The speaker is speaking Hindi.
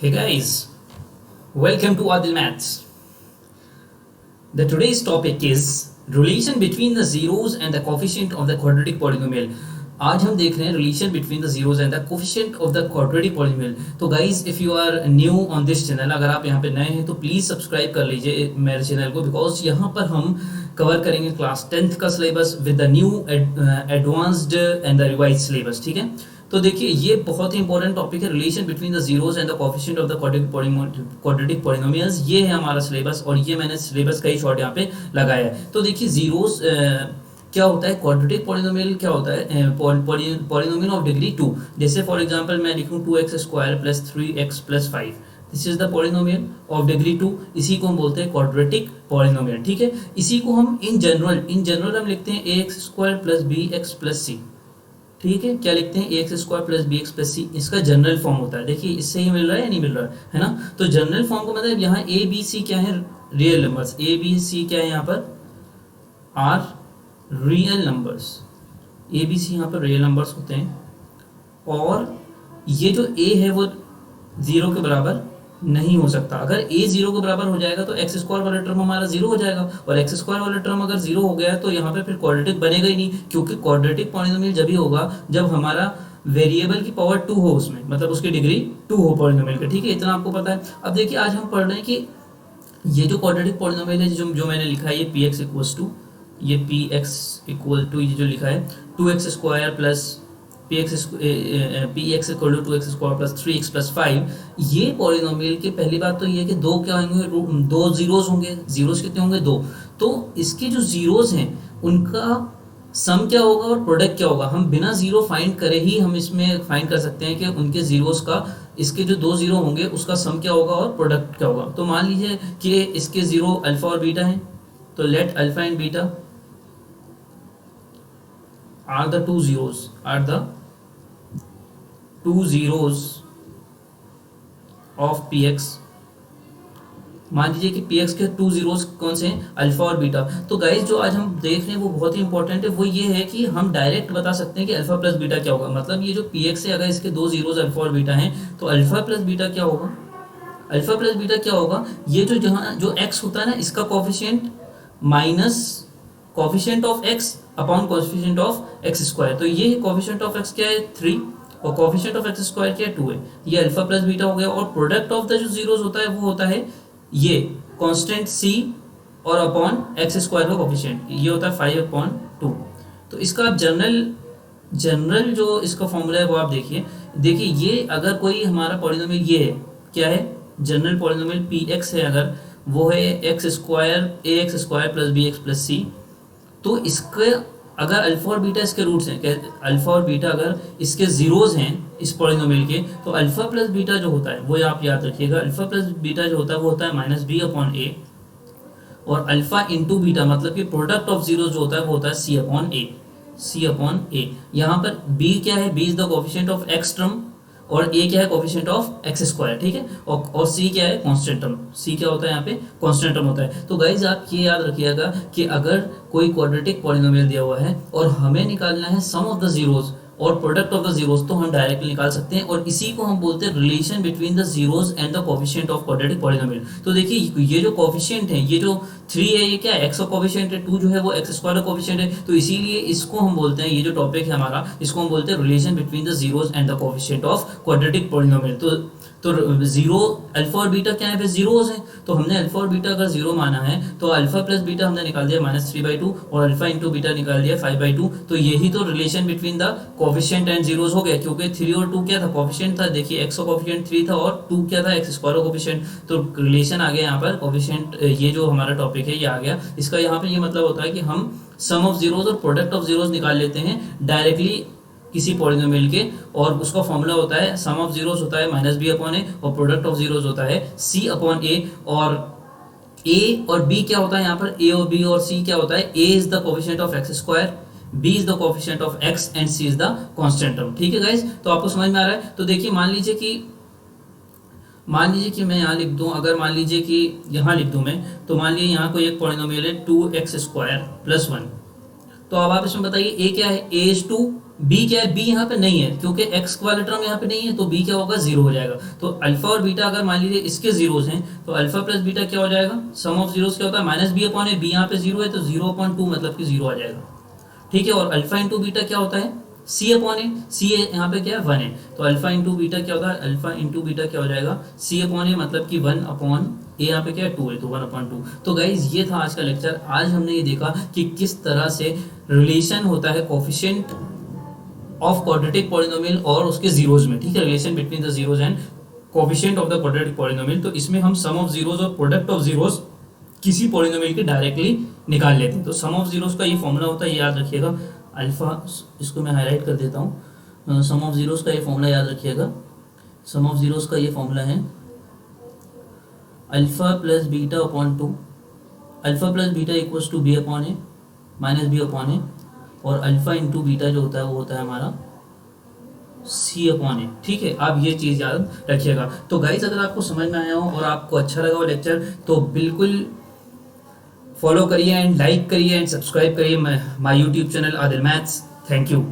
Hey guys, welcome to Adil Maths. The today's topic is relation between the zeros and the coefficient of the quadratic polynomial. आज हम देख रहे हैं relation between the zeros and the coefficient of the quadratic polynomial. तो guys, if you are new on this channel, अगर आप यहाँ पे नए हैं तो प्लीज़ सब्सक्राइब कर लीजिए मेरे चैनल को, बिकॉज यहाँ पर हम कवर करेंगे क्लास 10th का syllabus with the new advanced and the revise syllabus. ठीक है, तो देखिए ये बहुत ही इंपॉर्टेंट टॉपिक है, relation between the zeros and the coefficient of the quadratic polynomials. ये है हमारा सिलेबस और ये मैंने सिलेबस का ही शॉर्ट यहाँ पे लगाया है. तो देखिए जीरोस क्या होता है, क्वाड्रेटिक पॉलिनोमियल क्या होता है, पॉलिनोमियल ऑफ डिग्री 2. जैसे फॉर एग्जांपल मैं लिखूँ 2x² + 3x + 5. This is the polynomial of degree 2. इसी को हम बोलते हैं क्वाड्रेटिक पॉलिनोमियल. ठीक है, इसी को हम इन जनरल हम लिखते हैं ax² + bx + c. ठीक है, क्या लिखते हैं ax² + bx + c. इसका जनरल फॉर्म होता है. देखिए इससे ही मिल रहा है या नहीं मिल रहा है ना. तो जनरल फॉर्म को मतलब यहाँ a b c क्या है, real numbers. a b c क्या है यहाँ पर, are real numbers. a b c यहाँ पर रियल नंबर्स होते हैं. और ये जो a है वो 0 के बराबर नहीं हो सकता. अगर a 0 के बराबर हो जाएगा तो x² वाला टर्म हमारा 0 हो जाएगा, और x² वाला टर्म अगर 0 हो गया तो यहाँ पे फिर क्वाड्रेटिक बनेगा ही नहीं, क्योंकि क्वाड्रेटिक पॉलिनोमियल जब ही होगा जब हमारा वेरिएबल की पावर 2 हो उसमें, मतलब उसकी डिग्री 2 हो पॉलिनोमियल का. ठीक है, इतना आपको पता है. अब देखिए आज हम पढ़ रहे हैं कि ये जो क्वाड्रेटिक पॉलिनोमियल है जो मैंने लिखा है, ये px इक्वल टू ये जो लिखा है 2x² + px equal to 2x² + 3x + 5. ये पॉलिनोमियल की पहली बात तो ये है कि दो क्या होंगे, दो जीरोस होंगे. जीरोस कितने होंगे, 2. तो इसके जो जीरोस हैं उनका सम क्या होगा और प्रोडक्ट क्या होगा. हम बिना जीरो फाइंड करे ही हम इसमें फाइंड कर सकते हैं कि उनके जीरोस का, इसके जो दो जीरो होंगे उसका सम क्या होगा और प्रोडक्ट क्या होगा. तो मान लीजिए कि इसके जीरो अल्फा और बीटा हैं, तो let alpha and beta are the two zeros of px. मान लीजिए कि px के 2 जीरोस कौन से हैं, अल्फा और बीटा. तो गाइस जो आज हम देख रहे हैं वो बहुत ही इंपॉर्टेंट है. वो ये है कि हम डायरेक्ट बता सकते हैं कि अल्फा प्लस बीटा क्या होगा. मतलब ये जो px है, अगर इसके 2 जीरोस अल्फा और बीटा हैं तो अल्फा प्लस बीटा क्या होगा, अल्फा प्लस बीटा क्या होगा, ये जो जहाँ जो x होता है ना, इसका coefficient minus coefficient of x upon coefficient of x². तो ये कोफिशिएंट ऑफ x क्या है, 3, और कोफिशिएंट ऑफ x² क्या है, 2 है. ये अल्फा प्लस बीटा हो गया. और प्रोडक्ट ऑफ द जो जीरोस होता है वो होता है ये कांस्टेंट c और अपॉन x² का कोफिशिएंट, ये होता है 5/2. तो इसका आप जनरल जो इसका फॉर्मूला है वो आप देखिए ये अगर कोई हमारा पॉलिनोमियल ये है, क्या है, जनरल पॉलिनोमियल px है, अगर वो है ax² + bx + c. तो इसके अगर अल्फा और बीटा इसके रूट्स हैं, अल्फा और बीटा अगर इसके जीरोस हैं इस पॉलिनोमियल के, तो अल्फा प्लस बीटा जो होता है वो आप याद रखिएगा, अल्फा प्लस बीटा जो होता है वो होता है -b/a. और अल्फा इंटू बीटा मतलब कि प्रोडक्ट ऑफ जीरो जो होता है वो होता है c/a. यहाँ पर b क्या है, b is the coefficient of x term, और a क्या है, कोफिशिएंट ऑफ x². ठीक है, और c क्या है, कांस्टेंट टर्म. c क्या होता है यहाँ पे, कांस्टेंट टर्म होता है. तो गाइज आप ये याद रखिएगा कि अगर कोई क्वाड्रेटिक पॉलिनोमियल दिया हुआ है और हमें निकालना है सम ऑफ द जीरोस और प्रोडक्ट ऑफ द जीरोस, तो हम डायरेक्टली निकाल सकते हैं. और इसी को हम बोलते हैं relation between the zeros and the coefficient of quadratic polynomial. तो देखिए ये जो कोफिशिएंट है, ये जो 3 है ये क्या है, x का कोफिशिएंट है, 2 जो है वो x² का कोफिशिएंट है. तो इसीलिए इसको हम बोलते हैं, ये जो टॉपिक है हमारा, इसको हम बोलते हैं relation between the zeros and the coefficient of quadratic polynomial. तो जीरो अल्फा और बीटा क्या है, फिर जीरोस हैं. तो हमने अल्फा और बीटा अगर जीरो माना है तो अल्फा प्लस बीटा हमने निकाल दिया -3/2 और अल्फा इंटू बीटा निकाल दिया 5/2. तो यही तो relation between the coefficient and zeros हो गया, क्योंकि 3 और 2 क्या था, कोफिशिएंट था. देखिए x का कोफिशिएंट 3 था और 2 क्या था, x² का कोफिशिएंट. तो रिलेशन आ गया यहाँ पर कोफिशिएंट. ये जो हमारा टॉपिक है ये आ गया. इसका यहाँ पर ये मतलब होता है कि हम सम ऑफ जीरोस और प्रोडक्ट ऑफ जीरोस निकाल लेते हैं डायरेक्टली किसी पॉलिनोमियल के. और उसका फॉर्मूला होता है, सम ऑफ जीरोस होता है -b/a और प्रोडक्ट ऑफ जीरोस होता है c/a. और a और b क्या होता है यहाँ पर, a और b और c क्या होता है, a is the coefficient of x², b is the coefficient of x and c is the constant term. ठीक है गाइस, तो आपको समझ में आ रहा है. तो देखिए मान लीजिए कि मैं यहाँ लिख दूँ, अगर मान लीजिए कि यहाँ लिख दूँ मैं, तो मान लीजिए यहाँ कोई एक पॉलिनोमियल है 2x² + 1. तो अब आप इसमें बताइए a क्या है, a is 2, बी क्या है, बी यहाँ पे नहीं है क्योंकि एक्स वाला टर्म यहाँ पे नहीं है, तो बी क्या होगा, जीरो हो जाएगा। तो अल्फा और बीटा अगर मान लीजिए इसके जीरोस हैं तो अल्फा प्लस बीटा क्या हो जाएगा, सम ऑफ जीरोस क्या होता है, माइनस बी अपॉन ए, बी यहाँ पे जीरो है तो 0/2 मतलब कि जीरो आ जाएगा। ठीक है, और अल्फा इंटू बीटा क्या होता है, सी अपॉन ए, सी ए यहाँ पे क्या है, वन है, तो अल्फा इंटू बीटा क्या होता है, अल्फा इंटू बीटा क्या हो जाएगा, सी अपॉन ए मतलब कि 1/, ए यहाँ पे क्या है 2 है तो 1/2। तो गाइज ये था आज का लेक्चर। आज हमने ये देखा कि किस तरह से रिलेशन होता है कोफिशिएंट ऑफ क्वाड्रेटिक पॉलिनोमियल और उसके जीरोज में। ठीक है, relation between the zeros and coefficient of the quadratic polynomial. तो इसमें हम सम ऑफ जीरोज और प्रोडक्ट ऑफ जीरोज किसी पॉलिनोमियल के डायरेक्टली निकाल लेते हैं। तो सम ऑफ जीरोज का ये फॉर्मूला होता है, याद रखिएगा, अल्फा, इसको मैं हाईलाइट कर देता हूँ। सम ऑफ जीरोज का ये फॉर्मूला याद रखिएगा, सम ऑफ जीरोज का ये फॉर्मूला है alpha plus beta upon 2, alpha plus beta equals to B upon A minus B upon A, और अल्फा इंटू बीटा जो होता है वो होता है हमारा सी अपॉन ए। ठीक है, आप ये चीज़ याद रखिएगा। तो गाइज अगर आपको समझ में आया हो और आपको अच्छा लगा हो लेक्चर तो बिल्कुल फॉलो करिए एंड लाइक करिए एंड सब्सक्राइब करिए my YouTube channel Adil maths. Thank you.